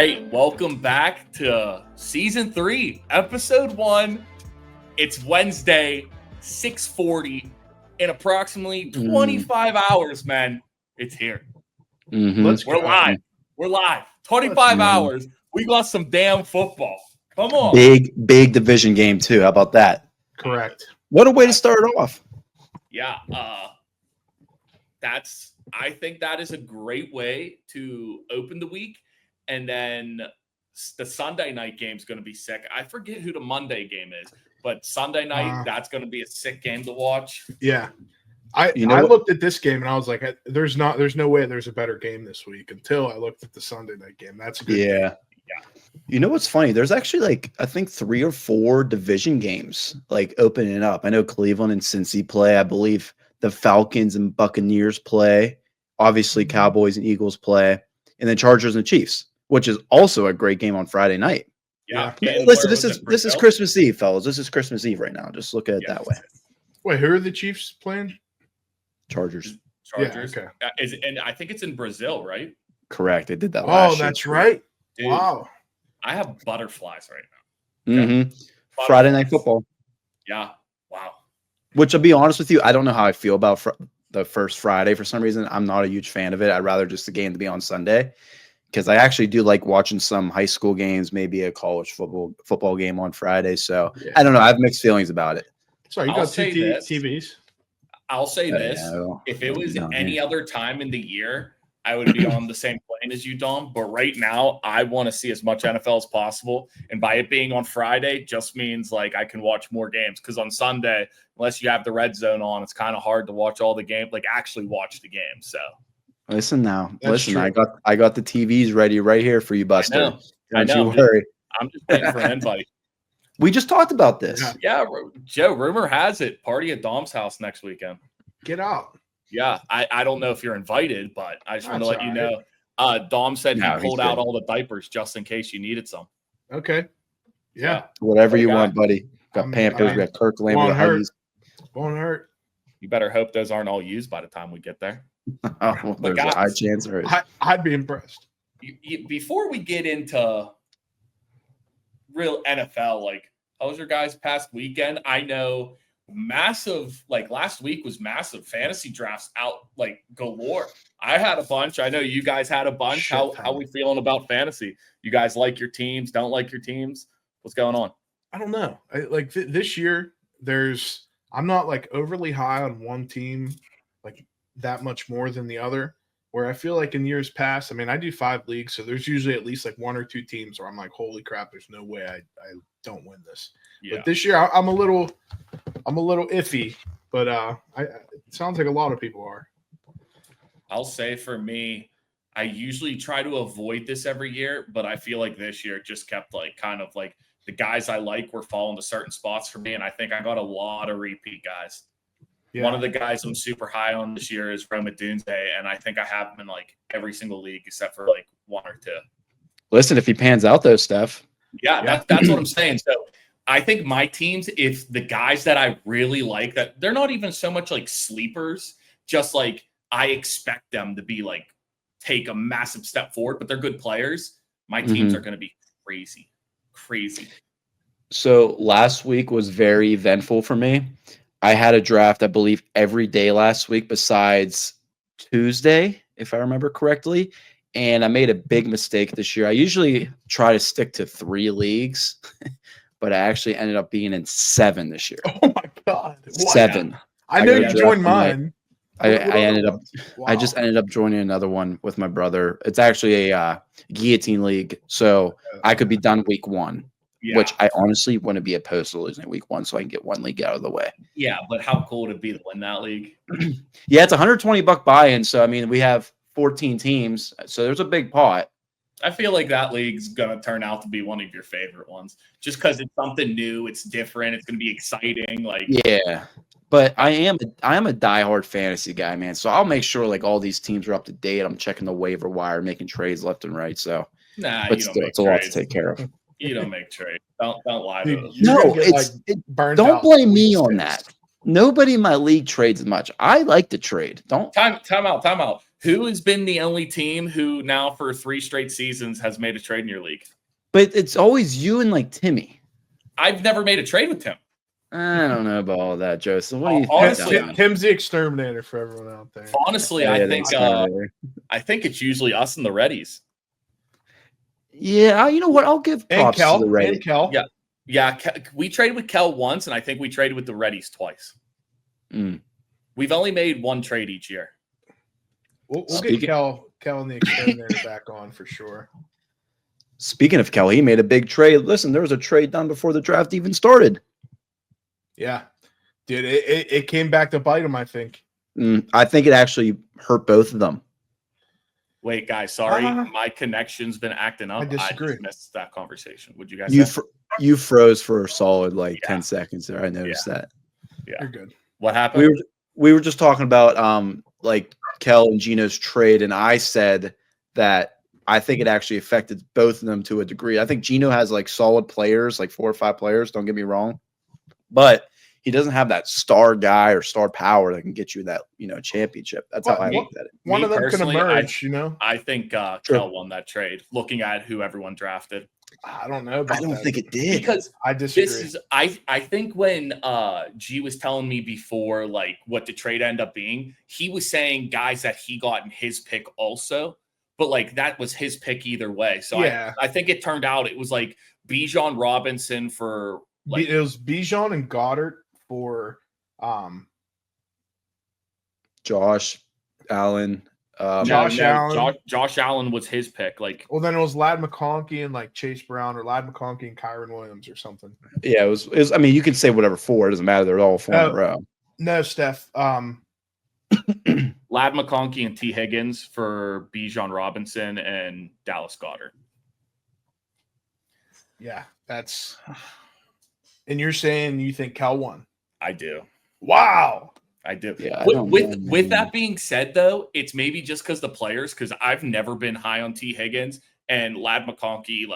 right, welcome back to Season 3, Episode 1. It's Wednesday, 6:40, in approximately 25 hours, man. It's here. We're live. We're live. 25 hours. We got some damn football. Come on. Big division game, too. How about that? Correct. What a way to start it off. Yeah, I think that is a great way to open the week. And then the Sunday night game is going to be sick. I forget who the Monday game is, but Sunday night, that's going to be a sick game to watch. Yeah. I looked at this game and I was like, there's no way there's a better game this week until I looked at the Sunday night game. That's a good game. Yeah. You know what's funny? There's actually I think 3 or 4 division games opening up. I know Cleveland and Cincy play. I believe the Falcons and Buccaneers play. Obviously, Cowboys and Eagles play. And then Chargers and Chiefs, which is also a great game on Friday night. Yeah. Listen, this is Christmas Eve, fellas. This is Christmas Eve right now. Just look at it that way. Wait, who are the Chiefs playing? Chargers. Yeah, okay. And I think it's in Brazil, right? Correct. They did that last year. Oh, that's right. Dude, wow. I have butterflies right now. Mm-hmm. Friday Night Football. Yeah. Wow. Which, I'll be honest with you, I don't know how I feel about the first Friday for some reason. I'm not a huge fan of it. I'd rather just the game to be on Sunday because I actually do like watching some high school games, maybe a college football game on Friday. So I don't know. I have mixed feelings about it. Sorry, you got two TVs? I'll say this. If it was any other time in the year, I would be on the same plane as you, Dom. But right now, I want to see as much NFL as possible. And by it being on Friday just means I can watch more games. Because on Sunday, unless you have the red zone on, it's kind of hard to watch all the game, actually watch the game. So listen now. That's true. I got the TVs ready right here for you, Buster. I know. Don't you worry. I'm just waiting for an invite. We just talked about this. Yeah, Joe, rumor has it, party at Dom's house next weekend. Get out. Yeah, I don't know if you're invited, but I just want to let you know. Dom said he pulled out all the diapers just in case you needed some. Okay. Yeah. Whatever you want, buddy. Got Pampers, got Kirkland, got Huggies. Won't hurt. You better hope those aren't all used by the time we get there. There's a high chance. I'd be impressed. Before we get into real NFL, how was your guys' past weekend? I know massive, last week was massive. Fantasy drafts out galore. I had a bunch. I know you guys had a bunch. How we feeling about fantasy? You guys like your teams? Don't like your teams? What's going on? I don't know. This year, I'm not overly high on one team that much more than the other. Where I feel in years past, I do 5 leagues, so there's usually at least 1 or 2 teams where I'm holy crap, there's no way I don't win this. Yeah. But this year I'm a little iffy, but it sounds like a lot of people are. I'll say for me, I usually try to avoid this every year, but I feel this year just kept the guys I were falling to certain spots for me, and I think I got a lot of repeat guys. Yeah. One of the guys I'm super high on this year is Roma Dunze, and I think I have him in every single league except for 1 or 2. Listen, if he pans out though, Steph. Yeah. That's what I'm saying. So I think my teams, if the guys that I really like, that they're not even so much sleepers, just I expect them to be take a massive step forward, but they're good players. My teams are going to be crazy. So last week was very eventful for me. I had a draft, I believe, every day last week besides Tuesday, if I remember correctly. And I made a big mistake this year. I usually try to stick to 3 leagues, but I actually ended up being in 7 this year. Oh, my God. 7. I know you joined mine. I just ended up joining another one with my brother. It's actually a guillotine league, so I could be done week 1. Yeah. Which I honestly wouldn't be opposed to losing week 1 so I can get 1 league out of the way. Yeah, but how cool would it be to win that league? Yeah, it's $120 buy-in. So, we have 14 teams. So there's a big pot. I feel that league's going to turn out to be one of your favorite ones just because it's something new. It's different. It's going to be exciting. Yeah, but I am a diehard fantasy guy, man. So I'll make sure all these teams are up to date. I'm checking the waiver wire, making trades left and right. So, but still, it's a lot to take care of. You don't make trades. Don't lie to us. No, don't blame me on that. Nobody in my league trades as much. I like to trade. Don't time out. Who has been the only team who now for 3 straight seasons has made a trade in your league? But it's always you and like Timmy. I've never made a trade with Tim. I don't know about all that, Joseph. What do you Honestly, think? Tim's the exterminator for everyone out there. Honestly, Yeah, I thanks, think it's usually us and the Reddies. Yeah, you know what? I'll give props to the Reddit. And Kel. Yeah. We traded with Kel once, and I think we traded with the Reddies twice. We've only made 1 trade each year. We'll get Kel and the exterminator back on for sure. Speaking of Kel, he made a big trade. Listen, there was a trade done before the draft even started. Yeah, dude, it came back to bite him, I think. I think it actually hurt both of them. Wait, guys, sorry. My connection's been acting up. I disagree. just missed that conversation. Would you guys say? You froze for a solid 10 seconds there. I noticed that. Yeah. You're good. What happened? We were just talking about Kel and Gino's trade, and I said that I think it actually affected both of them to a degree. I think Gino has solid players, 4 or 5 players, don't get me wrong. But he doesn't have that star guy or star power that can get you that, championship. That's how I looked at it. One of them can emerge, I think Kel won that trade, looking at who everyone drafted. I don't know about I don't think it did. Because I disagree. I think when G was telling me before what the trade ended up being, he was saying guys that he got in his pick also, but that was his pick either way. So yeah. I think it turned out it was Bijan Robinson for it was Bijan and Goddard for Josh Allen. Josh Allen. Josh Allen was his pick. Well, then it was Ladd McConkey and Chase Brown, or Ladd McConkey and Kyron Williams or something. Yeah, it was. I mean, you can say whatever 4. It doesn't matter. They're all 4 in a row. No, Steph. Ladd McConkey and T. Higgins for Bijan Robinson and Dallas Goedert. Yeah, that's. And you're saying you think Cal won? I do. Wow. I do. Yeah, with that being said, though, it's maybe just because the players, because I've never been high on T. Higgins and Ladd McConkey.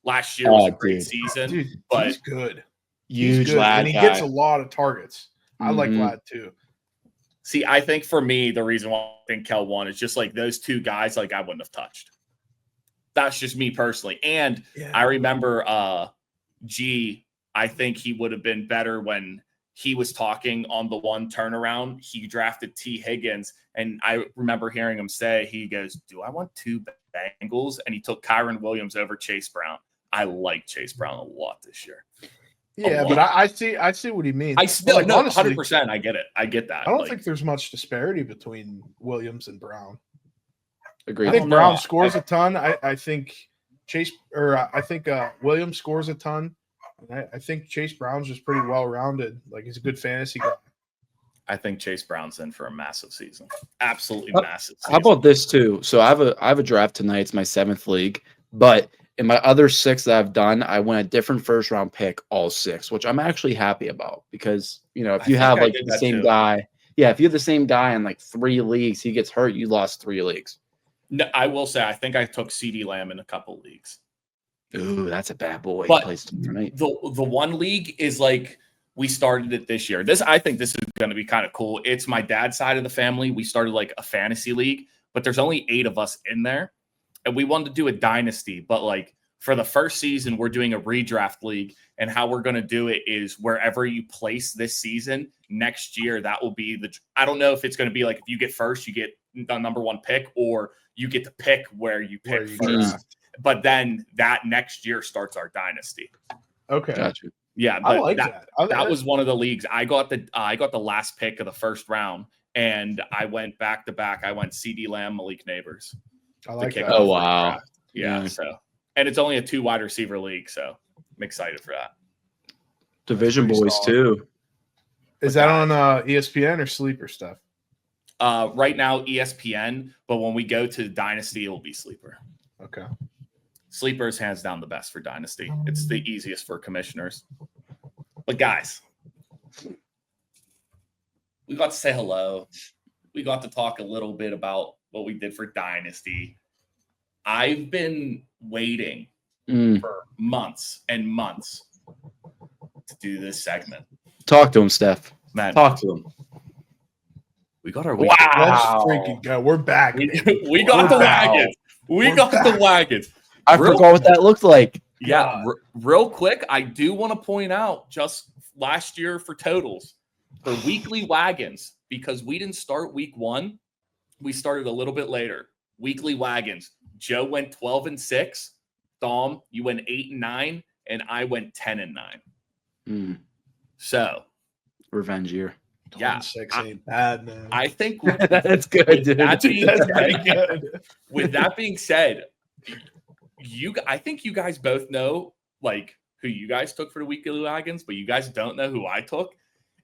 Last year was a great season, dude, but he's good. Huge good. Ladd and he guy. gets a lot of targets. I like Ladd too. See, I think for me, the reason why I think Kel won is just those 2 guys. I wouldn't have touched. That's just me personally, and I remember G. I think he would have been better when he was talking on the one turnaround. He drafted T. Higgins, and I remember hearing him say, he goes, "Do I want 2 Bengals?" And he took Kyron Williams over Chase Brown. I like Chase Brown a lot this year. Yeah, but I see what he means. I still honestly, 100%. I get it. I get that. I don't think there's much disparity between Williams and Brown. Agreed. I think Brown scores a ton. I think Williams scores a ton. I think Chase Brown's just pretty well-rounded. He's a good fantasy guy. I think Chase Brown's in for a massive season. Absolutely massive season. How about this too? So I have a draft tonight. It's my 7th league, but in my other 6 that I've done, I went a different first-round pick all 6, which I'm actually happy about because if you have the same guy, if you have the same guy in 3 leagues, he gets hurt, you lost 3 leagues. No, I will say I think I took CeeDee Lamb in a couple leagues. Ooh, that's a bad boy. But he plays tonight. The one league is we started it this year. I think this is going to be kind of cool. It's my dad's side of the family. We started a fantasy league, but there's only 8 of us in there, and we wanted to do a dynasty. But for the first season, we're doing a redraft league, and how we're going to do it is wherever you place this season next year, that will be I don't know if it's going to be if you get first, you get the number 1 pick, or you get to pick where you pick first. But then that next year starts our dynasty. Okay. Gotcha. Yeah, I like that. That was one of the leagues. I got the last pick of the first round, and I went back to back. I went CeeDee Lamb, Malik Neighbors. I like that. Oh, wow. Yeah. So, and it's only a 2 wide receiver league, so I'm excited for that. Division boys too. Is that on ESPN or Sleeper stuff? Right now ESPN, but when we go to Dynasty, it will be Sleeper. Okay. Sleeper is hands down the best for Dynasty. It's the easiest for commissioners. But guys, we got to say hello. We got to talk a little bit about what we did for Dynasty. I've been waiting for months and months to do this segment. Talk to him, Steph. Man, talk to him. We got our week. Let's Wow. freaking go. We're back. We, baby. we got We're the back. wagons. We We're got the back. wagons. I forgot what that looked like. Yeah, real quick, I do want to point out just last year for totals for weekly wagons, because we didn't start week 1. We started a little bit later. Weekly wagons. Joe went 12-6. Dom, you went 8-9, and I went 10-9. So Revenge year. yeah, 6 ain't bad, man. I think That's good, dude. That being That's said, pretty good. with that being said, I think you guys both know like who you guys took for the weekly wagons, but you guys don't know who I took,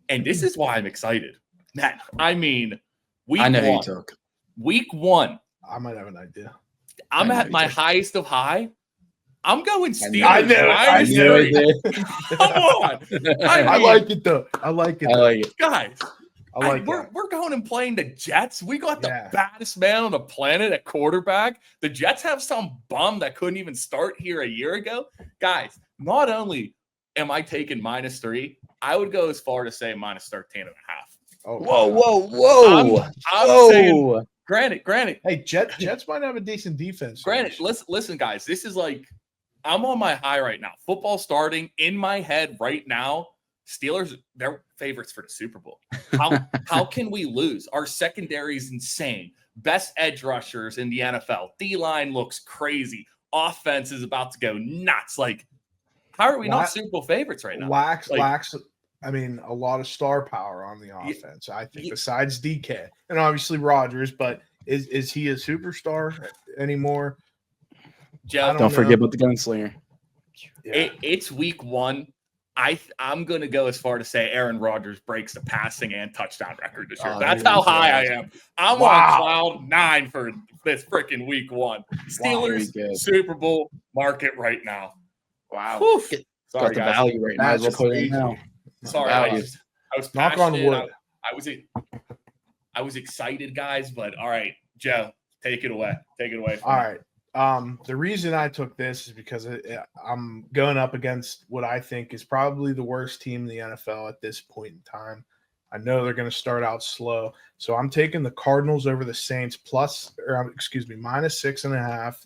and this is why I'm excited. Man, I mean, week I know who you 1, took. week 1, I might have an idea. I'm I know at you my took. highest of high. I'm going Steelers. I knew it. I minus knew it. 3. Come on, I like it though. I like it. I like it. guys. I like it. We're going and playing the Jets. We got the Yeah. baddest man on the planet at quarterback. The Jets have some bum that couldn't even start here a year ago. Guys, not only am I taking -3, I would go as far to say -13.5. Oh, Whoa. I'm saying, granted. Hey, Jets might have a decent defense. Granted, listen, guys. This is like I'm on my high right now. Football starting in my head right now. Steelers, they're favorites for the Super Bowl. How can we lose? Our secondary is insane. Best edge rushers in the NFL. D-line looks crazy. Offense is about to go nuts. Like, how are we not Super Bowl favorites right now? Lacks. I mean, a lot of star power on the offense. I think besides DK and obviously Rodgers, but is he a superstar anymore? Joe, Don't forget about the gunslinger. Yeah. It's week 1. I'm going to go as far to say Aaron Rodgers breaks the passing and touchdown record this year. That's how high I am. I'm on cloud 9 for this freaking week 1. Steelers Super Bowl market right now. Wow. Sorry, got the guys. value right now. Might as well put it in now. Sorry, I was knock on wood. I was excited, guys, but all right, Joe, take it away. Take it away. All right. The reason I took this is because I'm going up against what I think is probably the worst team in the NFL at this point in time. I know they're going to start out slow, so I'm taking the Cardinals over the Saints -6.5.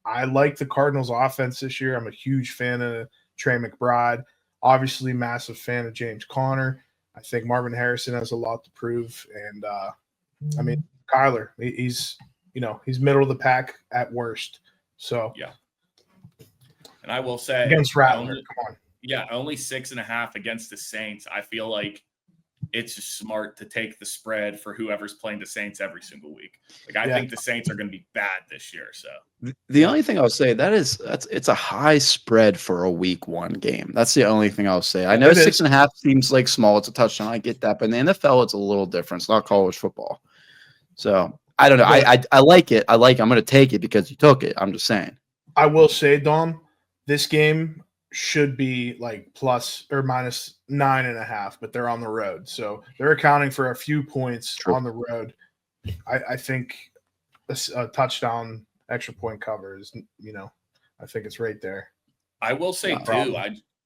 I like the Cardinals offense this year. I'm a huge fan of Trey McBride. Obviously, massive fan of James Conner. I think Marvin Harrison has a lot to prove, and I mean Kyler, he's middle of the pack at worst. So yeah. And I will say against Rattler, come on. Yeah, only 6.5 against the Saints. I feel like it's just smart to take the spread for whoever's playing the Saints every single week. Like I think the Saints are going to be bad this year. So the only thing I'll say it's a high spread for a week 1 game. That's the only thing I'll say. I know 6.5 seems like small. It's a touchdown. I get that, but in the NFL, it's a little different. It's not college football. So I don't know. I like it. I'm going to take it because you took it. I'm just saying. I will say, Dom, this game should be like plus or minus 9.5, but they're on the road. So they're accounting for a few points on the road. I think a touchdown extra point cover is, I think it's right there. I will say too,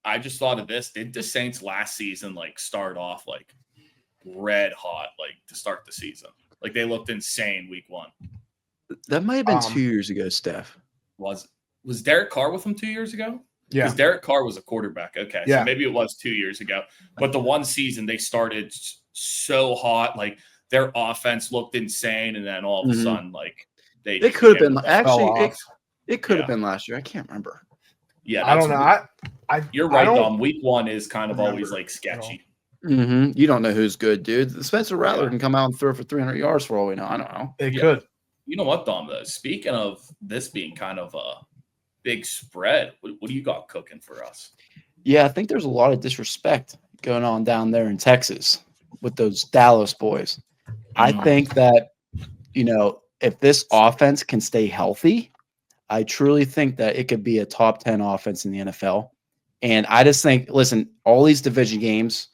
I just thought of this. Did the Saints last season like start off like red hot, like to start the season? Like they looked insane week 1. That might have been 2 years ago, Steph. Was Derek Carr with them 2 years ago? Yeah. Because Derek Carr was a quarterback. Okay. Yeah. So maybe it was 2 years ago. But the one season they started so hot, like their offense looked insane, and then all of a sudden, like it could have been actually it could have been last year. I can't remember. Yeah, I don't know. You're right, Dom. Week 1 is kind of always like sketchy. You don't know who's good, dude. Spencer Rattler can come out and throw for 300 yards for all we know. I don't know. It could. You know what, Dom? Though, speaking of this being kind of a big spread, what do you got cooking for us? Yeah, I think there's a lot of disrespect going on down there in Texas with those Dallas boys. I think that, if this offense can stay healthy, I truly think that it could be a top 10 offense in the NFL. And I just think, listen, all these division games,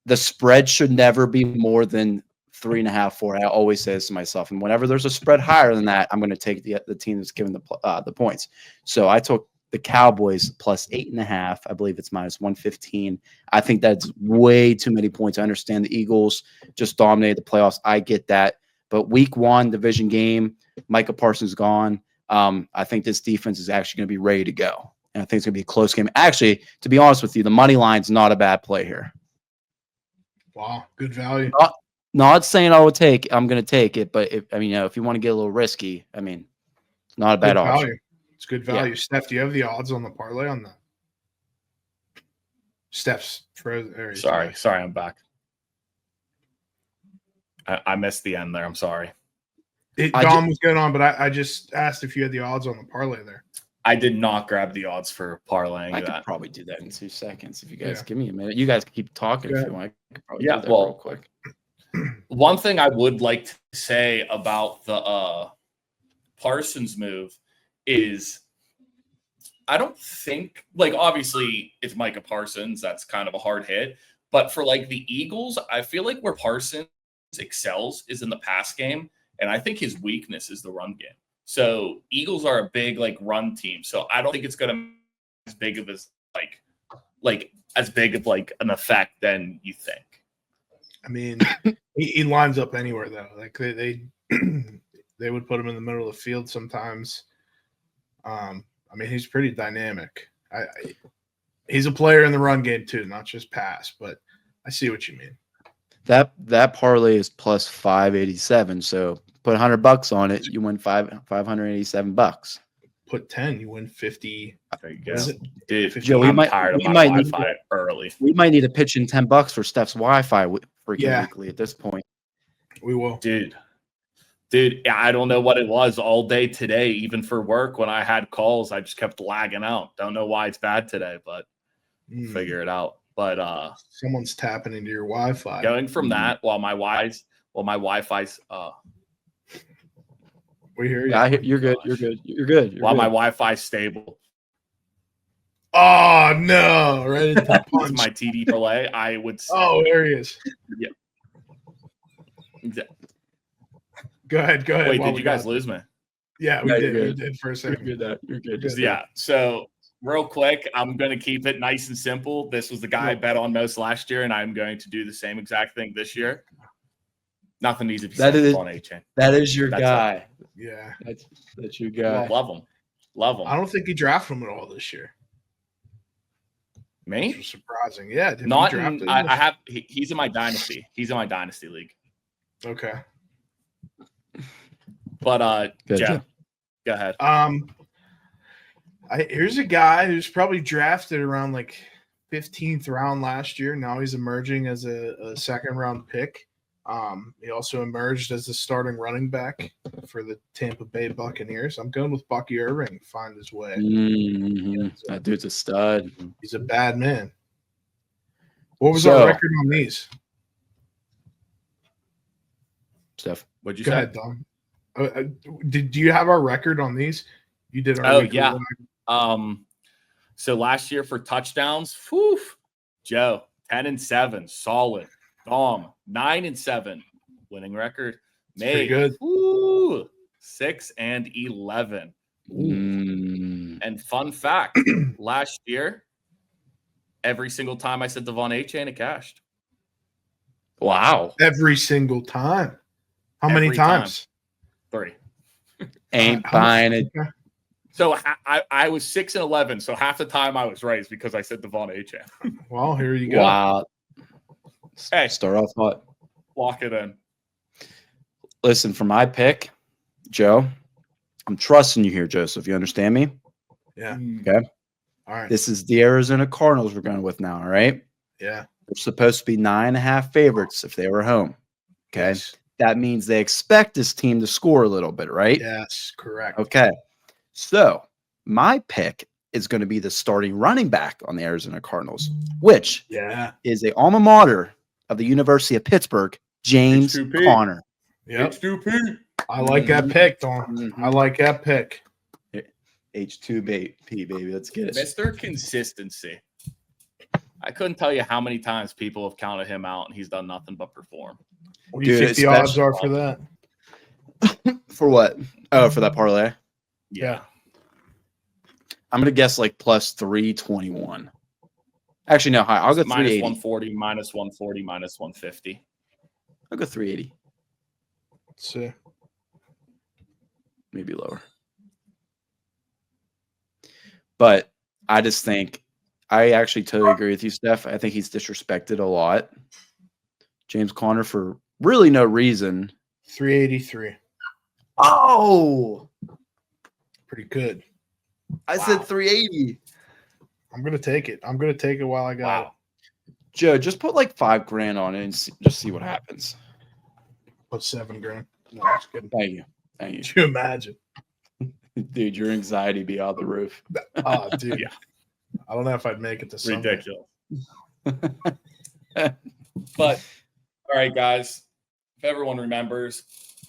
the spread should never be more than 3.5, 4. I always say this to myself. And whenever there's a spread higher than that, I'm going to take the team that's given the points. So I took the Cowboys plus 8.5. I believe it's minus 115. I think that's way too many points. I understand the Eagles just dominated the playoffs. I get that. But week 1 division game, Micah Parsons gone. I think this defense is actually going to be ready to go. And I think it's going to be a close game. Actually, to be honest with you, the money line's not a bad play here. Wow, good value. Not saying I'm going to take it, but if you want to get a little risky, it's not a bad option. Value. It's good value. Yeah. Steph, do you have the odds on the parlay on that? Steph's frozen. Sorry, I'm back. I missed the end there. I'm sorry. Dom was going on, but I just asked if you had the odds on the parlay there. I did not grab the odds for parlaying. I could probably do that in 2 seconds if you guys give me a minute. You guys can keep talking if you want. I could probably do that real quick. One thing I would like to say about the Parsons move is I don't think, obviously it's Micah Parsons. That's kind of a hard hit. But for the Eagles, I feel like where Parsons excels is in the pass game. And I think his weakness is the run game. So Eagles are a big run team. So I don't think it's going to be as big of an effect than you think. He lines up anywhere though. They would put him in the middle of the field sometimes. He's pretty dynamic. He's a player in the run game too, not just pass. But I see what you mean. That parlay is plus 587. So put $100 on it, you win $587. Put 10, you win 50. There you go. Dude, Joe, I'm tired of my Wi-Fi early. We might need to pitch in $10 for Steph's Wi-Fi weekly at this point. We will. Dude, I don't know what it was all day today, even for work. When I had calls, I just kept lagging out. Don't know why it's bad today, but figure it out. But someone's tapping into your Wi-Fi. Going from that while my Wi-Fi's we hear you. Yeah, you're good. You're good. My Wi-Fi's stable. Oh no! Right into the punch. My TD parlay. I would. Oh, there he is. Yeah. Go ahead. Wait, did you guys lose me? Yeah, we did. We did for a second. You're good. Yeah. So real quick, I'm going to keep it nice and simple. This was the guy I bet on most last year, and I'm going to do the same exact thing this year. Nothing needs to be said on A-Chain. That is your guy. Yeah. That's your guy. Love him. I don't think he drafted him at all this year. Me? Which was surprising. Yeah. Not in, I have. He's in my dynasty. He's in my dynasty league. Okay. But Jeff, go ahead. Here's a guy who's probably drafted around 15th round last year. Now he's emerging as a second round pick. He also emerged as the starting running back for the Tampa Bay Buccaneers. I'm going with Bucky Irving. Find his way. That dude's a stud. He's a bad man. What was our record on these? Steph, what'd you say? Go ahead, Dom. Do you have our record on these? You did. Yeah. So last year for touchdowns, Joe 10-7, solid. Dom 9-7, winning record. Pretty good. 6-11. And fun fact, last year, every single time I said Devon A-Chain, it cashed. Wow. Every single time. How many times? 3. Ain't buying it. So I was 6-11. So half the time I was raised because I said Devon A-Chain. Well, here you go. Wow. Hey, start off hot. Lock it in. Listen, for my pick, Joe, I'm trusting you here, Joseph. You understand me? Yeah. Okay. All right. This is the Arizona Cardinals we're going with now, all right? Yeah. They're supposed to be 9.5 favorites if they were home. Okay. Yes. That means they expect this team to score a little bit, right? Yes, correct. Okay. So my pick is going to be the starting running back on the Arizona Cardinals, which is a alma mater of the University of Pittsburgh, James H2P. Conner. Yep. H2P. I like that pick, Don. I like that pick. H2P, baby. Let's get it. Mr. Consistency. I couldn't tell you how many times people have counted him out and he's done nothing but perform. What do you think the odds are for that? For what? Oh, for that parlay? Yeah. I'm gonna guess like plus 321. Actually, no, high. I'll go minus 380. 140, minus 140, minus 150. I'll go 380. Let's see. Maybe lower. But I just think I actually totally agree with you, Steph. I think he's disrespected a lot. James Conner for really no reason. 383. Oh, Pretty good. I said 380. I'm gonna take it. I'm gonna take it while I got it. Joe, just put like $5,000 on it and just see what happens. Put $7,000. No, just kidding. Thank you. Could you imagine? Dude, your anxiety be out the roof. Oh, dude. Yeah. I don't know if I'd make it to Sunday. Ridiculous. But all right, guys. If everyone remembers,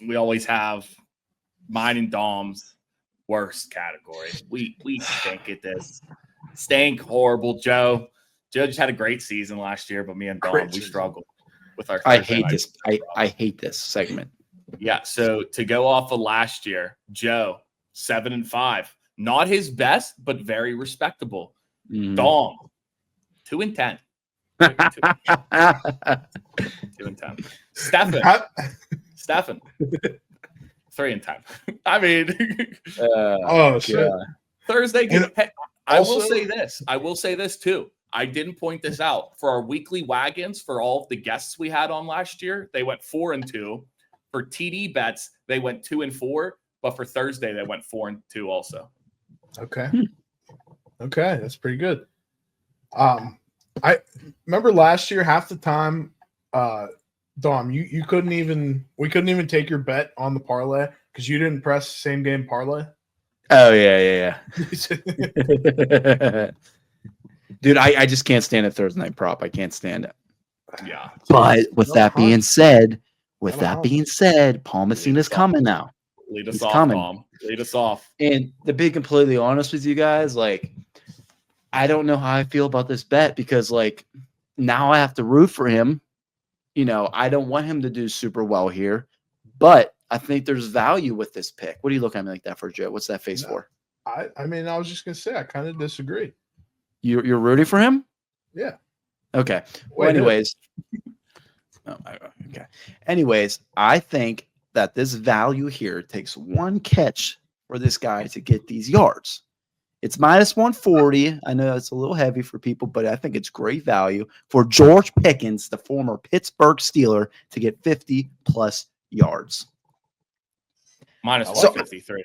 we always have mine and Dom's worst category. We stink at this. Stink horrible. Joe just had a great season last year, but me and Dom, we struggled with our. I hate this. I hate this segment. Yeah. So to go off of last year, Joe 7-5, not his best, but very respectable. Dom 2-10. 2-10. Stephen 3-10. I mean, shit. Thursday. I will also- say this too. I didn't point this out for our weekly wagons for all of the guests we had on last year. They went 4-2. For TD bets, they went 2-4. But for Thursday, they went 4-2 also. Okay. Okay, that's pretty good. I remember last year half the time, Dom, we couldn't even take your bet on the parlay because you didn't press same game parlay. Oh yeah. Dude, I just can't stand a Thursday night prop. I can't stand it. Yeah. But with that being said, Paul Messina's off. coming now. Lead us He's off, coming. Tom. Lead us off. And to be completely honest with you guys, like, I don't know how I feel about this bet because, like, now I have to root for him. You know, I don't want him to do super well here, but I think there's value with this pick. What do you look at me like that for, Joe? What's that face for? I mean, I was just gonna say I kind of disagree. You're rooting for him? Yeah. Okay. Well, anyways. Okay. Anyways, I think that this value here takes one catch for this guy to get these yards. It's minus 140. I know it's a little heavy for people, but I think it's great value for George Pickens, the former Pittsburgh Steeler, to get 50+ yards. Minus 153.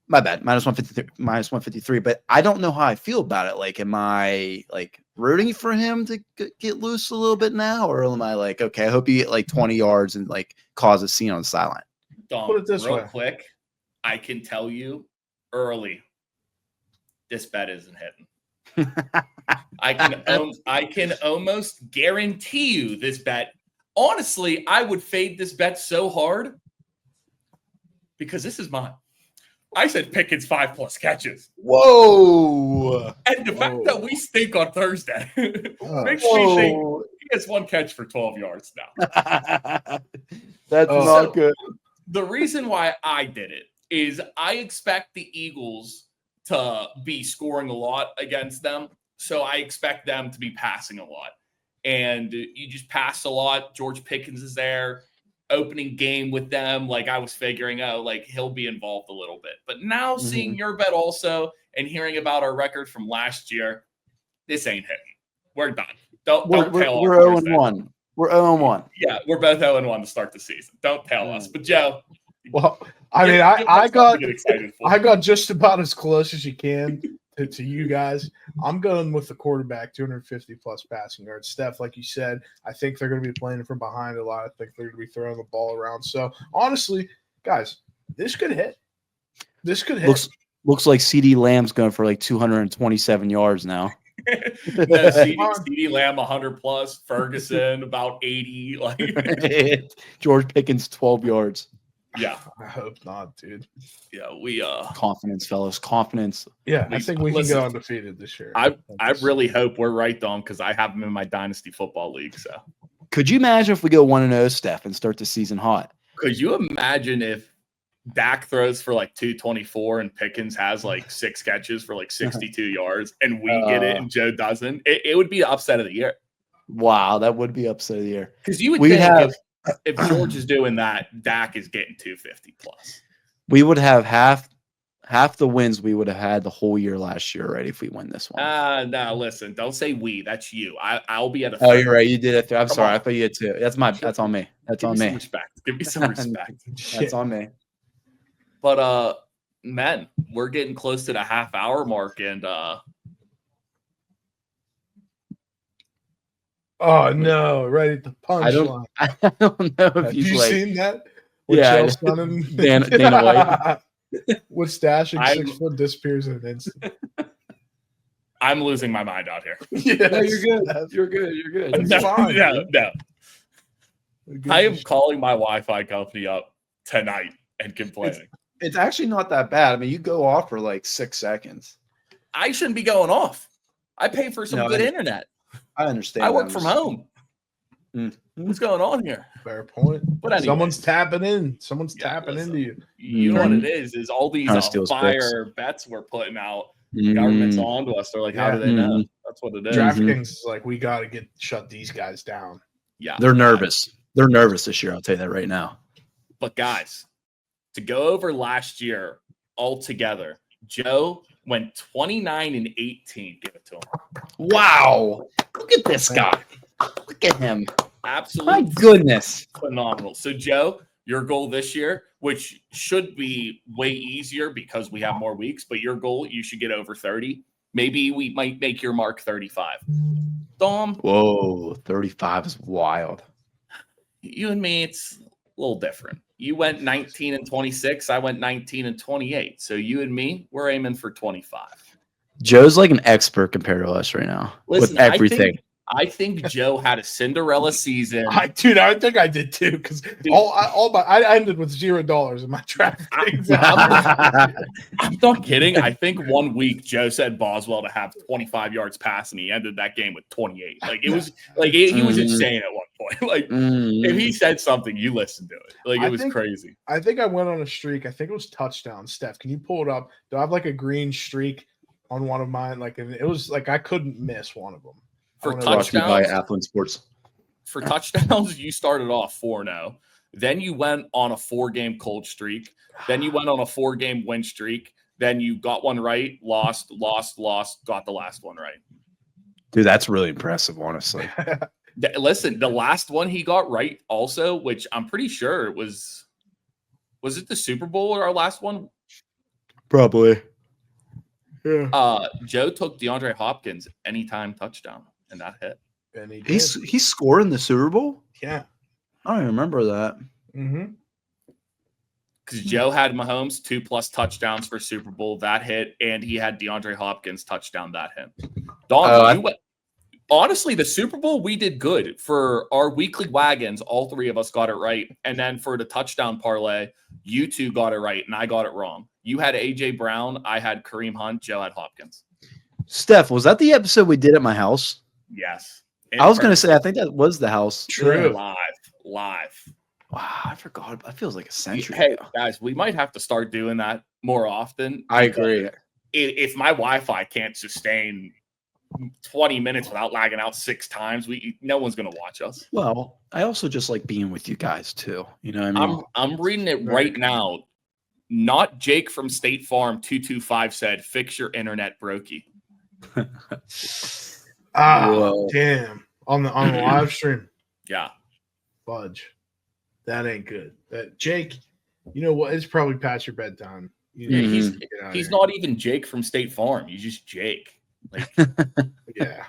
My bad. Minus 153. But I don't know how I feel about it. Like, am I like rooting for him to get loose a little bit now? Or am I like, okay, I hope you get like 20 yards and like cause a scene on the sideline? Dom, Put it this real way. quick, I can tell you early, this bet isn't hitting. I can almost guarantee you this bet. Honestly, I would fade this bet so hard because this is mine. I said Pickens 5+ catches. Whoa. And the fact that we stink on Thursday makes Whoa. me think he gets one catch for 12 yards now. That's not good. The reason why I did it is I expect the Eagles to be scoring a lot against them. So I expect them to be passing a lot. And you just pass a lot. George Pickens is there. Opening game with them. Like I was figuring out, like he'll be involved a little bit. But now seeing your bet also and hearing about our record from last year, this ain't hitting. We're done. Don't tail off. We're 0-1. We're 0-1. Yeah, we're both 0-1 to start the season. Don't tell us. But Joe. Well, I mean, I got just about as close as you can to you guys. I'm going with the quarterback, 250+ passing yards. Steph, like you said, I think they're going to be playing from behind a lot. I think they're going to be throwing the ball around. So honestly, guys, this could hit. Looks like CD Lamb's going for like 227 yards now. No, CD Lamb 100+, Ferguson about 80. Like George Pickens 12 yards. Yeah, I hope not, dude. Yeah, we confidence, fellas, confidence. Yeah, I think we can go undefeated this year. I really hope we're right, Dom, because I have him in my dynasty football league. So, could you imagine if we go 1-0, Steph, and start the season hot? Could you imagine if Dak throws for like 224 and Pickens has like 6 catches for like 62 yards and we get it and Joe doesn't, it would be the upset of the year. Wow, that would be upset of the year. Because you would think if George is doing that, Dak is getting 250 plus. We would have half the wins we would have had the whole year last year already if we win this one. No, listen, don't say we. That's you. I'll be at a. Oh, you're right. You did it. I'm sorry. On. I thought you had 2. That's on me. That's on me. Some respect. Give me some respect. That's on me. But men, we're getting close to the half-hour mark, and oh no! Right at the punchline. I don't know if Have you seen that? Yeah, Dana White. With stash and 6 foot disappears in an instant. I'm losing my mind out here. Yeah, no, you're good. You're good. You're good. It's fine, no. I am calling my Wi-Fi company up tonight and complaining. It's actually not that bad. I mean, you go off for like 6 seconds. I shouldn't be going off. I pay for some good internet. I understand. I work from home. What's going on here? Fair point. But anyway, someone's tapping in. Someone's tapping into you. You know what it is all these fire bets we're putting out. Government's on to us. They're like, how do they know? That's what it is. DraftKings is like, we got to shut these guys down. Yeah. They're nervous. They're nervous this year. I'll tell you that right now. But guys, to go over last year altogether, Joe went 29 and 18. Give it to him. Wow. Look at this guy. Look at him. Absolutely. My goodness. Phenomenal. So, Joe, your goal this year, which should be way easier because we have more weeks, but your goal, you should get over 30. Maybe we might make your mark 35. Dom. Whoa, 35 is wild. You and me, it's a little different. You went 19 and 26. I went 19 and 28. So you and me, we're aiming for 25. Joe's like an expert compared to us right now. Listen, with everything. I think Joe had a Cinderella season. I think I did too, because I ended with $0 in my draft. I'm not kidding. I think one week Joe said Boswell to have 25 yards pass, and he ended that game with 28. Like it was like he was insane at one point. Like if he said something, you listened to it. Like it was crazy. I think I went on a streak. I think it was touchdown. Steph, can you pull it up? Do I have like a green streak on one of mine? Like it was like I couldn't miss one of them. For touchdowns, by Affluent Sports. For touchdowns, you started off 4-0. Then you went on a 4-game cold streak. Then you went on a 4-game win streak. Then you got one right, lost, got the last one right. Dude, that's really impressive, honestly. Listen, the last one he got right also, which I'm pretty sure it was it the Super Bowl or our last one? Probably. Yeah. Joe took DeAndre Hopkins anytime touchdown. And that hit. And he scored in the Super Bowl? Yeah. I don't remember that. Because Joe had Mahomes 2+ touchdowns for Super Bowl. That hit. And he had DeAndre Hopkins touchdown. That hit. Don, honestly, the Super Bowl, we did good. For our weekly wagons, all 3 of us got it right. And then for the touchdown parlay, you 2 got it right. And I got it wrong. You had A.J. Brown. I had Kareem Hunt. Joe had Hopkins. Steph, was that the episode we did at my house? Yes. I was going to say, I think that was the house. True. Live. Wow, I forgot. That feels like a century Hey, ago. guys, we might have to start doing that more often. I agree. If my Wi-Fi can't sustain 20 minutes without lagging out 6 times, no one's going to watch us. Well, I also just like being with you guys, too. You know what I mean? I'm reading it right now. Not Jake from State Farm 225 said, fix your internet, brokey. Damn. On the live stream. Yeah. Fudge. That ain't good. Jake, you know what? It's probably past your bedtime. He's not even Jake from State Farm. He's just Jake. Like, yeah.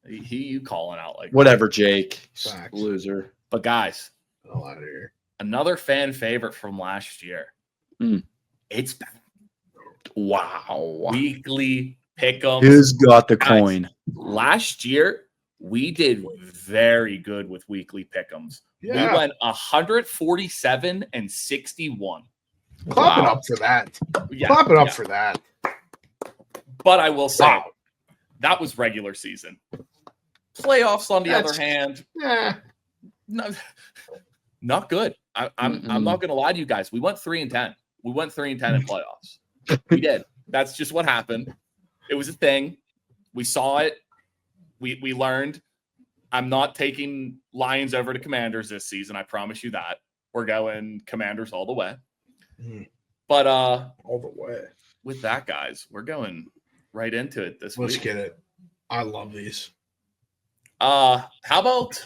You calling out like whatever, Jake. Facts. Loser. But guys, a lot of here. Another fan favorite from last year. It's back. Wow. Weekly Pick'em. Who's got the coin? Last year, we did very good with weekly Pick'ems. Yeah. We went 147 and 61. Clap it up for that. Yeah, clap it up for that. But I will say, that was regular season. Playoffs, on the other hand, no, not good. I'm not going to lie to you guys. We went 3-10. We went 3-10 in playoffs. We did. That's just what happened. It was a thing. We saw it. We learned. I'm not taking Lions over to Commanders this season. I promise you that. We're going Commanders all the way. But all the way. With that, guys, we're going right into it this week. Let's get it. I love these. How about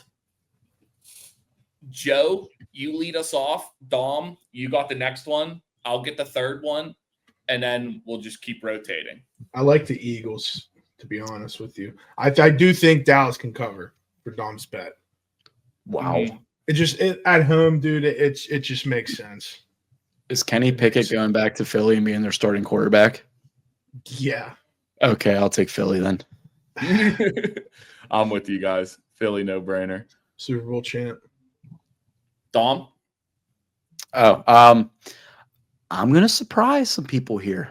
Joe? You lead us off. Dom, you got the next one. I'll get the third one, and then we'll just keep rotating. I like the Eagles, to be honest with you. I do think Dallas can cover for Dom's bet. Wow. It at home, dude. It just makes sense. Is Kenny Pickett going back to Philly and being their starting quarterback? Yeah. Okay, I'll take Philly then. I'm with you guys. Philly, no brainer. Super Bowl champ. Dom? Oh, I'm going to surprise some people here.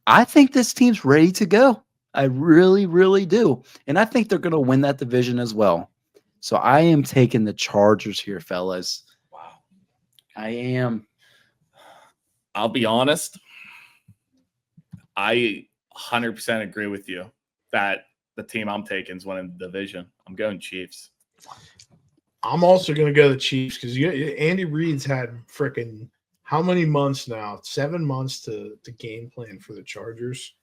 I think this team's ready to go. I really, really do. And I think they're going to win that division as well. So I am taking the Chargers here, fellas. Wow. I am. I'll be honest. I 100% agree with you that the team I'm taking is winning the division. I'm going Chiefs. I'm also going to go the Chiefs because Andy Reid's had freaking how many months now? 7 months to game plan for the Chargers.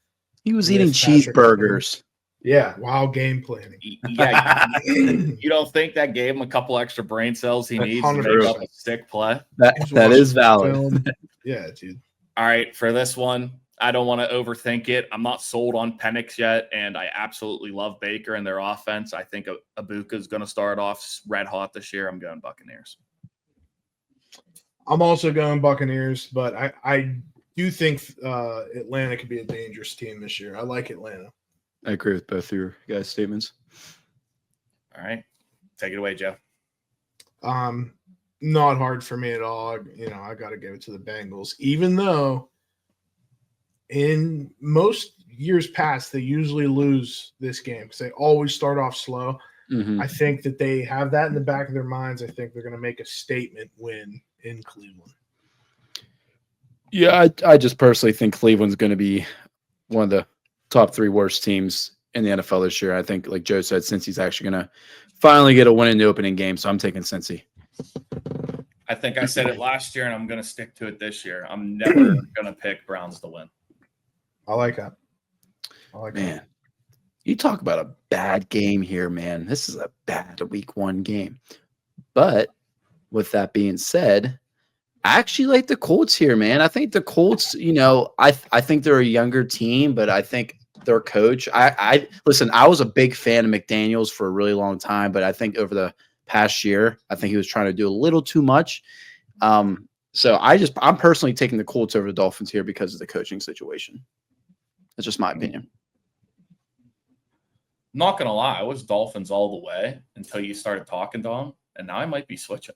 He was eating cheeseburgers. Yeah, wild game planning. Yeah, you don't think that gave him a couple extra brain cells he needs to make up a sick play? That is valid. Yeah, dude. All right, for this one, I don't want to overthink it. I'm not sold on Penix yet, and I absolutely love Baker and their offense. I think Ibuka is going to start off red hot this year. I'm going Buccaneers. I'm also going Buccaneers, but I do think Atlanta could be a dangerous team this year. I like Atlanta. I agree with both of your guys' statements. All right. Take it away, Joe. Not hard for me at all. I got to give it to the Bengals, even though in most years past, they usually lose this game because they always start off slow. Mm-hmm. I think that they have that in the back of their minds. I think they're going to make a statement win in Cleveland. Yeah, I just personally think Cleveland's going to be one of the top 3 worst teams in the NFL this year. I think, like Joe said, Cincy's actually going to finally get a win in the opening game, so I'm taking Cincy. I think I said it last year, and I'm going to stick to it this year. I'm never going to pick Browns to win. I like that. Man, you talk about a bad game here, man. This is a bad week 1 game. But with that being said, I actually like the Colts here, man. I think the Colts, I think they're a younger team, but I think their coach, I listen, I was a big fan of McDaniels for a really long time, but I think over the past year, I think he was trying to do a little too much. So I'm personally taking the Colts over the Dolphins here because of the coaching situation. That's just my opinion. Not going to lie, I was Dolphins all the way until you started talking, Dom, and now I might be switching.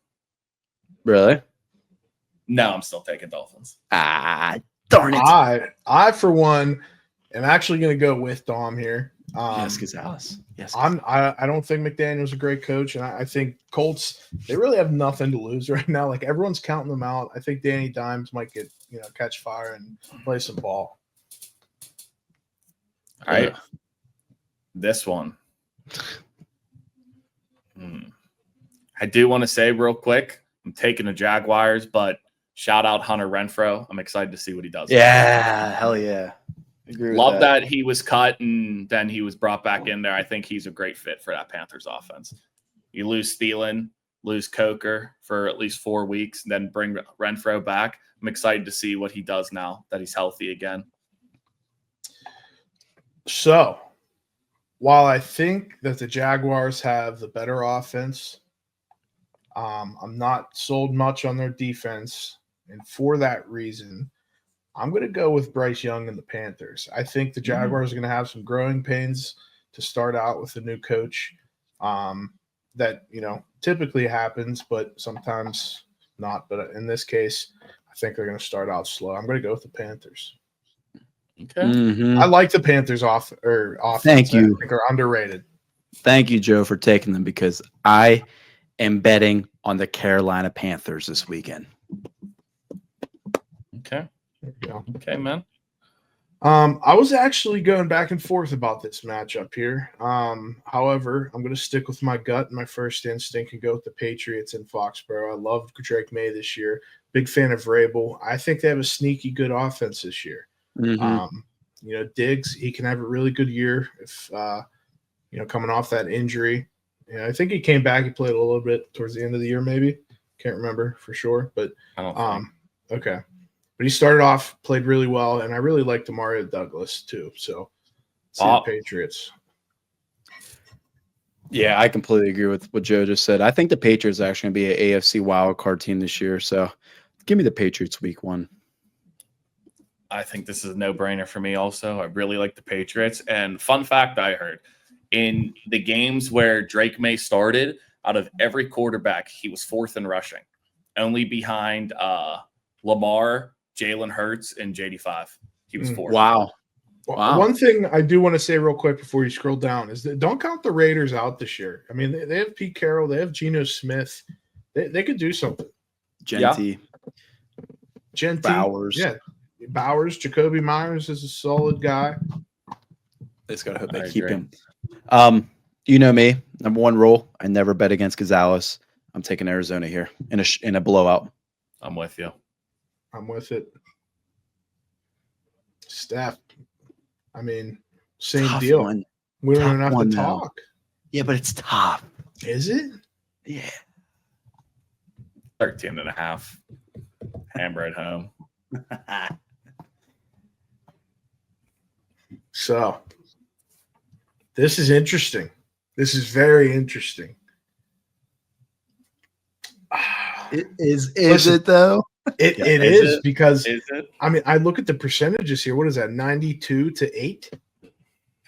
Really? No, I'm still taking Dolphins. Darn it. I for one, am actually going to go with Dom here. Yes, Gonzalez. Yes. I don't think McDaniel's a great coach, and I think Colts, they really have nothing to lose right now. Like, everyone's counting them out. I think Danny Dimes might get, catch fire and play some ball. All right. This one. I do want to say real quick, I'm taking the Jaguars, but shout out Hunter Renfrow. I'm excited to see what he does. Yeah, hell yeah. Love that he was cut and then he was brought back in there. I think he's a great fit for that Panthers offense. You lose Thielen, lose Coker for at least 4 weeks, and then bring Renfrow back. I'm excited to see what he does now that he's healthy again. So, while I think that the Jaguars have the better offense, I'm not sold much on their defense. And for that reason, I'm going to go with Bryce Young and the Panthers. I think the Jaguars are going to have some growing pains to start out with a new coach. That, typically happens, but sometimes not. But in this case, I think they're going to start out slow. I'm going to go with the Panthers. Okay. I like the Panthers offense. Thank you. I think they're underrated. Thank you, Joe, for taking them because I am betting on the Carolina Panthers this weekend. Okay. There we go. Okay, man. I was actually going back and forth about this matchup here. However, I'm going to stick with my gut and my first instinct and go with the Patriots in Foxborough. I love Drake May this year. Big fan of Vrabel. I think they have a sneaky good offense this year. Diggs, he can have a really good year if coming off that injury. Yeah, I think he came back. He played a little bit towards the end of the year, maybe. Can't remember for sure, but okay. But he started off, played really well, and I really liked Demario Douglas too. So, the Patriots. Yeah, I completely agree with what Joe just said. I think the Patriots are actually going to be an AFC wildcard team this year. So, give me the Patriots week 1. I think this is a no-brainer for me also. I really like the Patriots. And fun fact I heard, in the games where Drake May started, out of every quarterback, he was 4th in rushing, only behind Lamar, Jalen Hurts, and JD5. He was 4th. Wow. One thing I do want to say real quick before you scroll down is that don't count the Raiders out this year. I mean, they have Pete Carroll. They have Geno Smith. They could do something. Genty. Bowers. Yeah. Bowers. Jacoby Myers is a solid guy. They just got to hope they keep him. You know me. Number 1 rule, I never bet against Gonzalez. I'm taking Arizona here in a blowout. I'm with you. I'm with it. Steph. I mean, same Tough deal. One. We don't even have to though. talk. Yeah, but it's tough. Is it? Yeah. 13.5. Hammer at home. So, this is interesting. This is very interesting. Is Listen, it though? It is because I mean, I look at the percentages here. What is that? 92-8?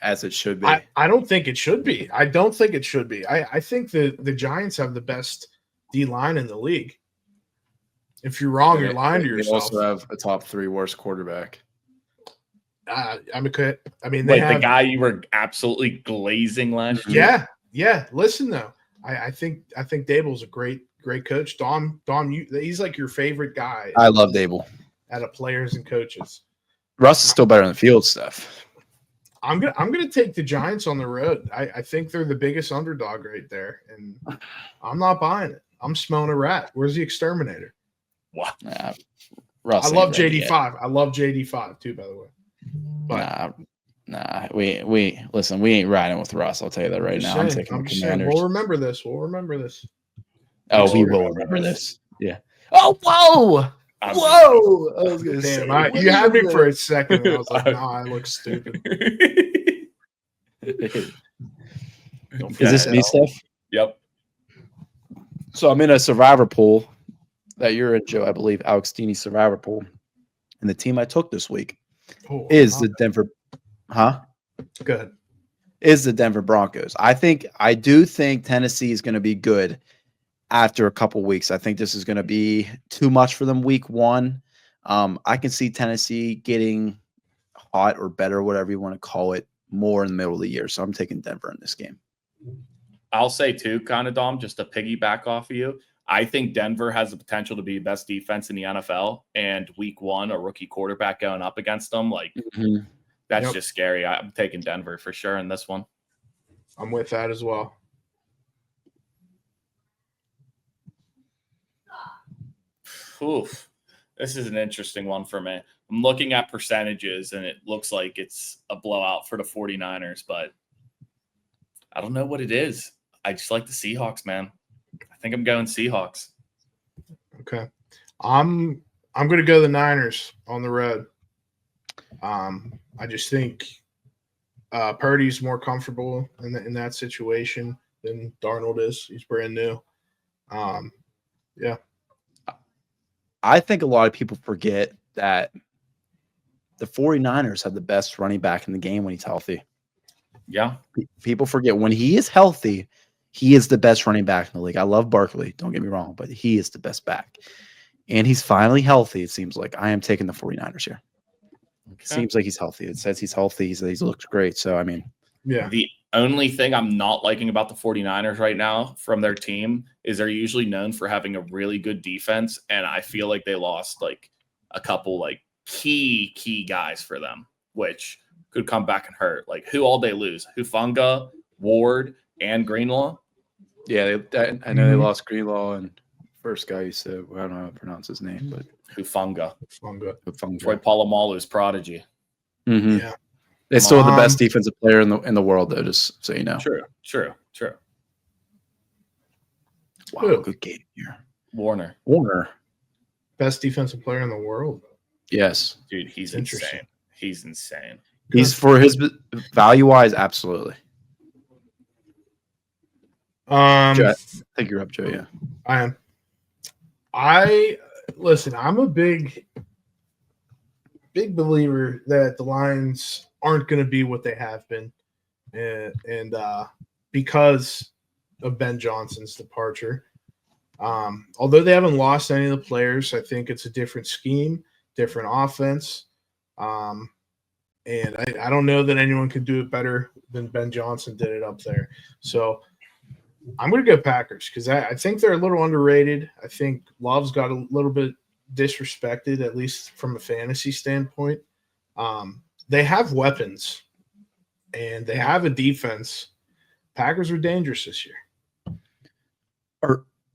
As it should be. I don't think it should be. I don't think it should be. I think the Giants have the best D line in the league. If you're wrong, you're lying to yourself. They also have a top 3 worst quarterback. I mean, like the guy you were absolutely glazing last year. Yeah. Listen though, I think Dable's a great coach. Dom, he's like your favorite guy. I love Dable. Out of players and coaches, Russ is still better in the field stuff. I'm gonna take the Giants on the road. I think they're the biggest underdog right there, and I'm not buying it. I'm smelling a rat. Where's the exterminator? Wow. Russ. I love JD5. I love JD5 too, by the way. But we listen. We ain't riding with Russ. I'll tell you that right now. I'm taking the Commanders. We'll remember this. Oh, we will remember this. Yeah. Oh, whoa! Whoa! I was gonna say, you had me for a second. And I was like, no, I look stupid. Is this me, Steph? Yep. So I'm in a survivor pool that you're in, Joe. I believe Alex Dini's survivor pool, and the team I took this week is the Denver. Good. Is the Denver Broncos. I do think Tennessee is going to be good after a couple weeks. I think this is going to be too much for them week 1. I can see Tennessee getting hot or better, whatever you want to call it, more in the middle of the year. So I'm taking Denver in this game. I'll say too, kind of, Dom, just to piggyback off of you. I think Denver has the potential to be the best defense in the NFL. And week 1, a rookie quarterback going up against them, that's just scary. I'm taking Denver for sure in this one. I'm with that as well. Oof. This is an interesting one for me. I'm looking at percentages, and it looks like it's a blowout for the 49ers, but I don't know what it is. I just like the Seahawks, man. I think I'm going Seahawks. Okay. I'm going to go the Niners on the road. I just think Purdy's more comfortable in that situation than Darnold is. He's brand new. Yeah. I think a lot of people forget that the 49ers have the best running back in the game when he's healthy. Yeah. People forget when he is healthy, he is the best running back in the league. I love Barkley, don't get me wrong, but he is the best back. And he's finally healthy, it seems like. I am taking the 49ers here. Okay. Seems like he's healthy. It says he's healthy. He's looked great. So, I mean. Yeah. The only thing I'm not liking about the 49ers right now from their team is they're usually known for having a really good defense, and I feel like they lost a couple like key guys for them, which could come back and hurt. Like who all they lose? Hufanga, Ward, and Greenlaw. Yeah, I know they lost Greenlaw and first guy you said. I don't know how to pronounce his name, but Hufanga. Hufanga. Troy Polamalu's prodigy. Mm-hmm. Yeah. It's still the best defensive player in the world, though. Just so you know. True. Wow, good game here. Warner. Best defensive player in the world. Yes, dude, he's insane. He's insane. He's for his value wise, absolutely. Joe, I think you're up, Joe. Yeah, I am. Listen. I'm a big believer that the Lions aren't going to be what they have been, and because of Ben Johnson's departure. Although they haven't lost any of the players, I think it's a different scheme, different offense. And I don't know that anyone could do it better than Ben Johnson did it up there. So I'm going to go Packers because I think they're a little underrated. I think Love's got a little bit disrespected, at least from a fantasy standpoint. They have weapons and they have a defense. Packers are dangerous this year.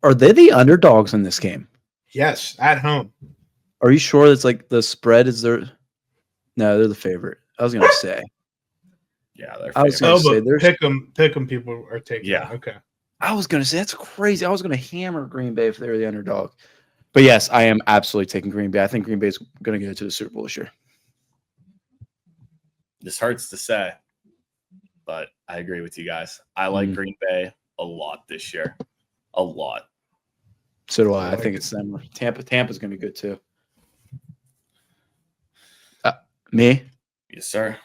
Are they the underdogs in this game? Yes, at home. Are you sure it's like the spread is their? No, they're the favorite. I was gonna say. Yeah, they're. I was gonna say there's pick 'em. People are taking. Yeah. Okay. I was gonna say that's crazy. I was gonna hammer Green Bay if they were the underdog. But yes, I am absolutely taking Green Bay. I think Green Bay is gonna get to the Super Bowl this year. This hurts to say, but I agree with you guys. I like Green Bay a lot this year. A lot. So do I. I think it's them. Tampa's going to be good too. Me? Yes, sir.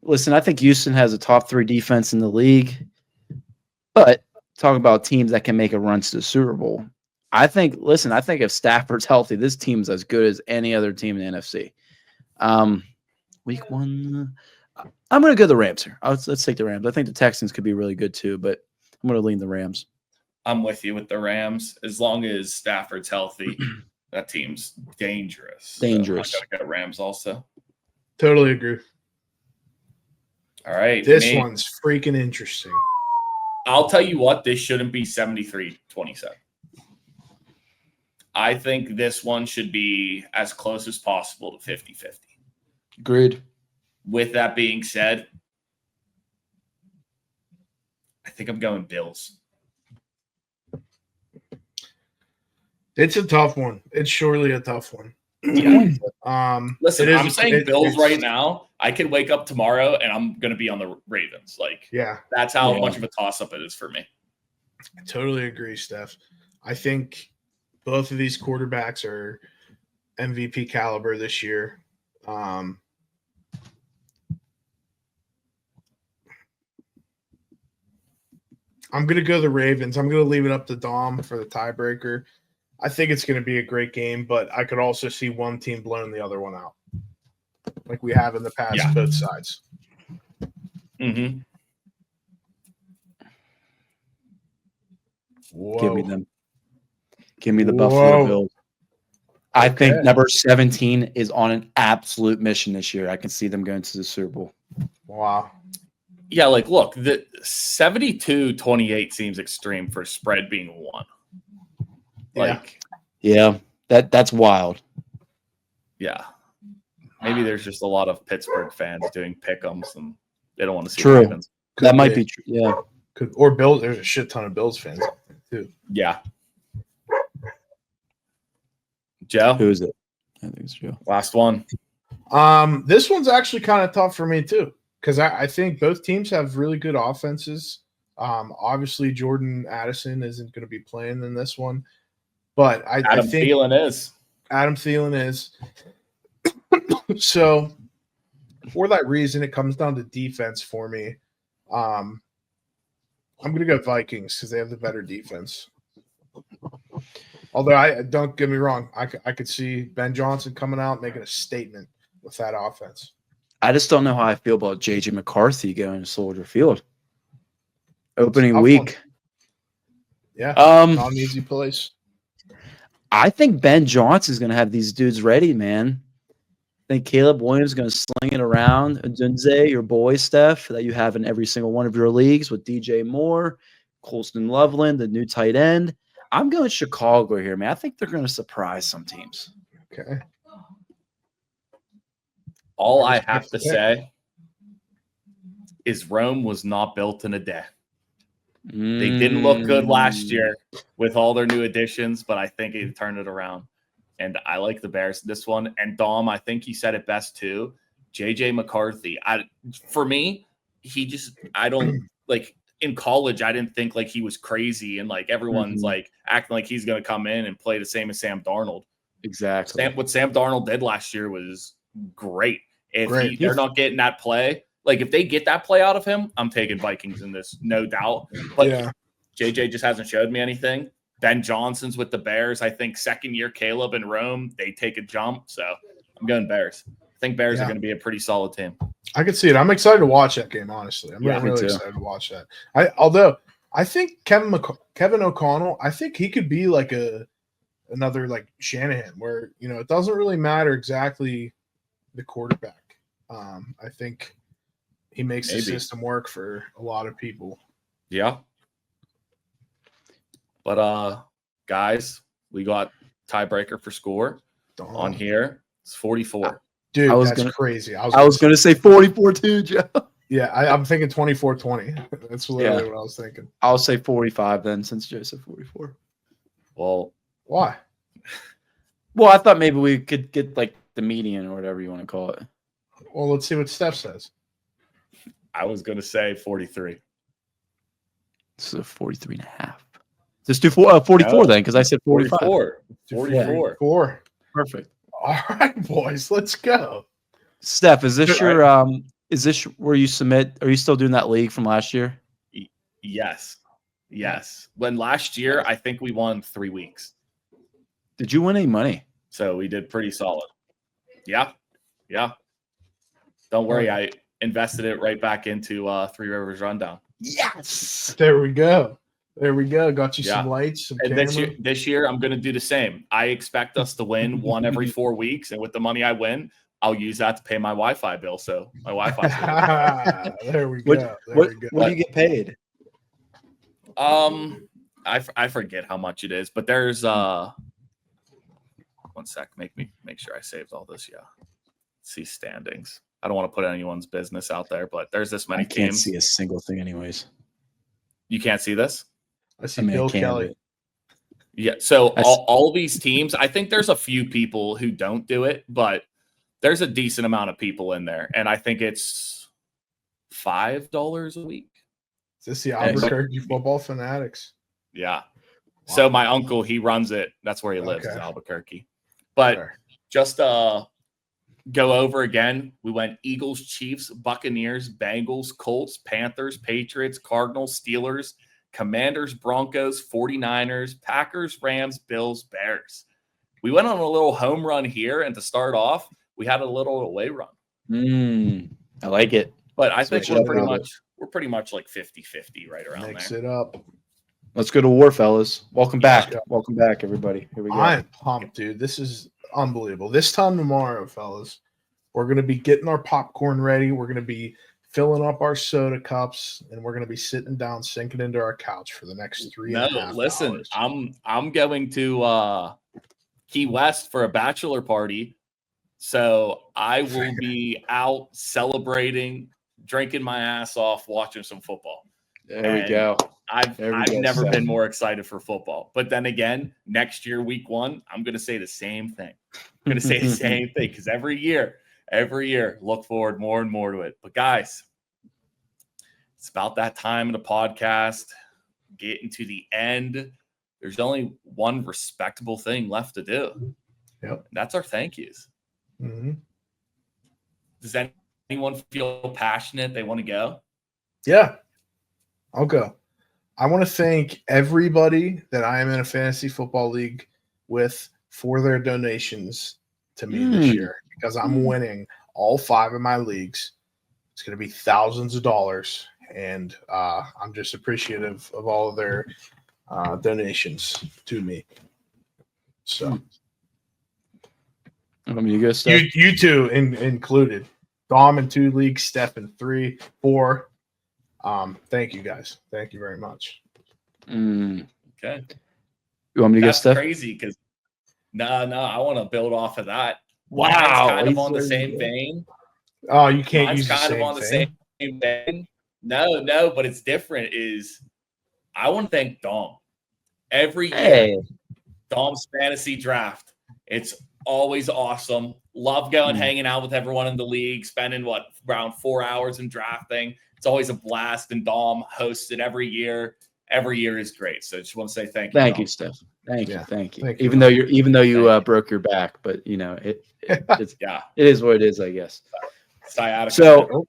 Listen, I think Houston has a top 3 defense in the league. But talking about teams that can make a run to the Super Bowl, I think if Stafford's healthy, this team's as good as any other team in the NFC. Week 1, I'm going to go the Rams here. Let's take the Rams. I think the Texans could be really good too, but I'm going to lean the Rams. I'm with you with the Rams. As long as Stafford's healthy, that team's dangerous. Dangerous. So I got to go Rams also. Totally agree. All right. This one's freaking interesting. I'll tell you what, this shouldn't be 73-27. I think this one should be as close as possible to 50-50. Agreed. With that being said, I think I'm going Bills. It's a tough one. It's surely a tough one. Listen, I'm saying Bills right now. I could wake up tomorrow and I'm going to be on the Ravens. That's how much of a toss-up it is for me. I totally agree, Steph. I think both of these quarterbacks are MVP caliber this year. I'm going to go the Ravens. I'm going to leave it up to Dom for the tiebreaker. I think it's going to be a great game, but I could also see one team blowing the other one out, like we have in the past, both sides. Mm-hmm. Give me them. Give me the Buffalo Bills. I think number 17 is on an absolute mission this year. I can see them going to the Super Bowl. Wow. Yeah, look, the 72-28 seems extreme for spread being 1. That's wild. Yeah. Maybe there's just a lot of Pittsburgh fans doing pick'ems and they don't want to see True. Ravens. That might be true. Yeah. Or Bills. There's a shit ton of Bills fans too. Yeah. Joe? Who is it? I think it's Joe. Last one. This one's actually kind of tough for me too, because I think both teams have really good offenses. Obviously, Jordan Addison isn't going to be playing in this one, but I think Adam Thielen is. So, for that reason, it comes down to defense for me. I'm going to go Vikings because they have the better defense. Although, don't get me wrong, I could see Ben Johnson coming out making a statement with that offense. I just don't know how I feel about J.J. McCarthy going to Soldier Field. Opening week. Yeah, not an easy place. I think Ben Johnson's going to have these dudes ready, man. I think Caleb Williams is going to sling it around. Dunze, your boy, Steph, that you have in every single one of your leagues with DJ Moore, Colston Loveland, the new tight end. I'm going Chicago here, man. I think they're going to surprise some teams. Okay. All I have to say is Rome was not built in a day. They didn't look good last year with all their new additions, but I think he turned it around. And I like the Bears this one. And Dom, I think he said it best too. JJ McCarthy. For me, I don't like in college, I didn't think like he was crazy and like everyone's like acting like he's going to come in and play the same as Sam Darnold. Exactly. What Sam Darnold did last year was great. If they're not getting that play, like if they get that play out of him, I'm taking Vikings in this, no doubt. But JJ just hasn't showed me anything. Ben Johnson's with the Bears. I think second year Caleb and Rome, they take a jump. So I'm going Bears. I think Bears are going to be a pretty solid team. I can see it. I'm excited to watch that game, honestly. I'm really excited to watch that. Although I think Kevin O'Connell, I think he could be like another like Shanahan where, it doesn't really matter exactly the quarterback. I think he makes the system work for a lot of people. Yeah. But guys, we got tiebreaker for score on here. It's 44. Dude, that's crazy. I was going to say 44 too, Joe. Yeah, I'm thinking 24-20. That's literally what I was thinking. I'll say 45 then, since Joe said 44. Well, why? Well, I thought maybe we could get like the median or whatever you want to call it. Well, let's see what Steph says. I was going to say 43. So 43 and a half. Just do 44 then, because I said 45. 44. Perfect. All right, boys, let's go. Steph, is this your is this where you submit? Are you still doing that league from last year? Yes. When last year, I think we won 3 weeks. Did you win any money? So we did pretty solid. Yeah. Don't worry, I invested it right back into Three Rivers Rundown. Yes. There we go. Got you some lights, some and this year, I'm going to do the same. I expect us to win one every 4 weeks, and with the money I win, I'll use that to pay my Wi-Fi bill. So my Wi-Fi. There we go. What do you get paid? I forget how much it is, but there's 1 sec. Make sure I saved all this. Yeah. Let's see standings. I don't want to put anyone's business out there, but there's this many teams. I can't see a single thing anyways. You can't see this? I see Bill Kelly. Yeah. So all these teams, I think there's a few people who don't do it, but there's a decent amount of people in there. And I think it's $5 a week. Is this the Albuquerque Football Fanatics? Yeah. Wow. So my uncle, he runs it. That's where he lives, is Albuquerque. But just go over again. We went Eagles, Chiefs, Buccaneers, Bengals, Colts, Panthers, Patriots, Cardinals, Steelers, Commanders, Broncos, 49ers, Packers, Rams, Bills, Bears. We went on a little home run here, and to start off, we had a little away run. I like it. But I think we're pretty much like 50-50 right around there. Mix it up. Let's go to war, fellas. Welcome back. Welcome back, everybody. Here we go. I'm pumped, dude. This is unbelievable. This time tomorrow, fellas, we're going to be getting our popcorn ready. We're going to be filling up our soda cups, and we're going to be sitting down, sinking into our couch for the next 3.5 hours. I'm going to Key West for a bachelor party. So I will be out celebrating, drinking my ass off, watching some football. There we go. I've never been more excited for football. But then again, next year, week 1, I'm going to say the same thing. I'm going to say the same thing because every year, look forward more and more to it. But guys, it's about that time of the podcast, getting to the end. There's only one respectable thing left to do. Yep. That's our thank yous. Mm-hmm. Does anyone feel passionate they want to go? Yeah, I'll go. I want to thank everybody that I am in a fantasy football league with for their donations to me this year, because I'm winning all 5 of my leagues. It's going to be thousands of dollars, and I'm just appreciative of all of their donations to me. So I mean, you go, Steph. you two included. Dom in 2 leagues, Steph in 3, 4. Thank you guys. Thank you very much. Okay. You want me to That's go, Steph? crazy because no, I want to build off of that. Wow, Mine's kind of he's on the so same good. vein. Oh, you can't Mine's use the kind same of on the thing. same vein. No, but it's different. I want to thank Dom. Every year, Hey. Dom's fantasy draft. It's always awesome. Love going hanging out with everyone in the league, spending around 4 hours in drafting. It's always a blast, and Dom hosts it every year. Every year is great. So I just want to say thank you. Thank Dom. you, Steph. Thank you. Thank you, Even though you broke your back, but you know it's Yeah, it is what it is, I guess. sciatica. So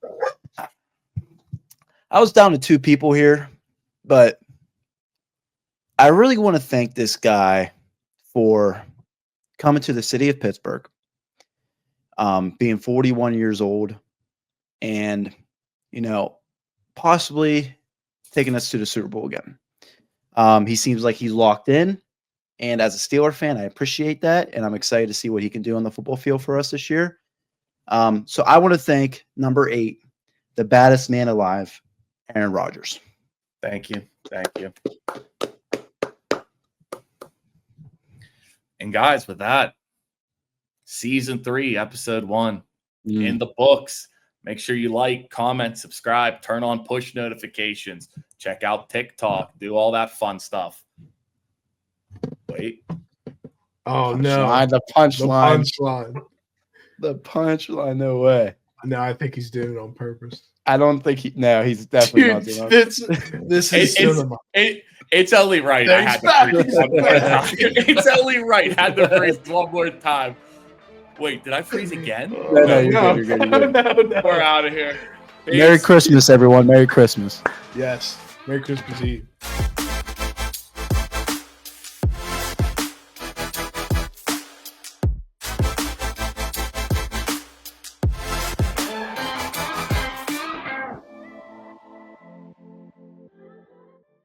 I was down to 2 people here, but I really want to thank this guy for coming to the city of Pittsburgh, being 41 years old, and possibly taking us to the Super Bowl again. He seems like he's locked in, and as a Steeler fan, I appreciate that, and I'm excited to see what he can do on the football field for us this year. So I want to thank number 8, the baddest man alive, Aaron Rodgers. Thank you. And guys, with that, season 3, episode 1 in the books. Make sure you like, comment, subscribe, turn on push notifications, check out TikTok, do all that fun stuff. Wait. Oh, no. The punchline. The punchline. The punchline. No way. No, I think he's doing it on purpose. I don't think he's definitely not doing it. This is cinema. It's only right. I had to freeze one more time. It's only right. Had to freeze one more time. Wait, did I freeze again? No, you're good. No. We're out of here. Peace. Merry Christmas, everyone. Merry Christmas. Yes. Merry Christmas Eve.